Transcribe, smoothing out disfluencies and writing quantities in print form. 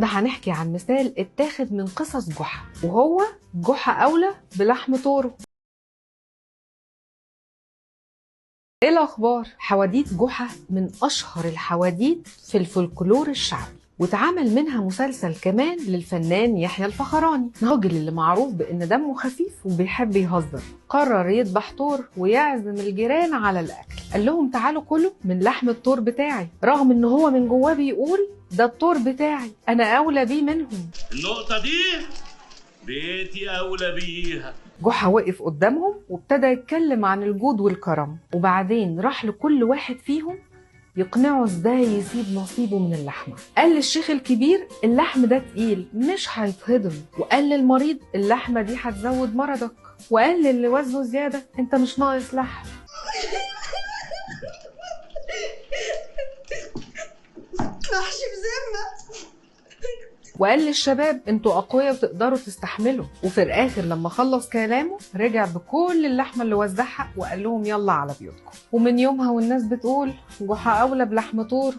النهارده هنحكي عن مثال اتاخد من قصص جحا، وهو جحا أولى بلحم طوره. ايه الأخبار؟ حواديت جحا من أشهر الحواديت في الفولكلور الشعبي، واتعمل منها مسلسل كمان للفنان يحيى الفخراني. الراجل اللي معروف بأن دمه خفيف وبيحب يهزر قرر يذبح طور ويعزم الجيران على الأكل. قال لهم تعالوا كلوا من لحم الطور بتاعي، رغم ان هو من جواه بيقول ده الطور بتاعي، انا اولى بيه منهم. النقطة دي بيتي اولى بيها. جحا وقف قدامهم وابتدى يتكلم عن الجود والكرم، وبعدين راح لكل واحد فيهم يقنعه ازاي يسيب نصيبه من اللحمه. قال للشيخ الكبير اللحم ده تقيل مش هيتهضم، وقال للمريض اللحمه دي هتزود مرضك، وقال للي وزنه زياده انت مش ناقص لحم. محشي بذمة. وقال للشباب انتوا اقوياء وتقدروا تستحملوا. وفي الاخر لما خلص كلامه رجع بكل اللحمه اللي وزعها وقال لهم يلا على بيوتكم. ومن يومها والناس بتقول جحا اولى بلحم طور.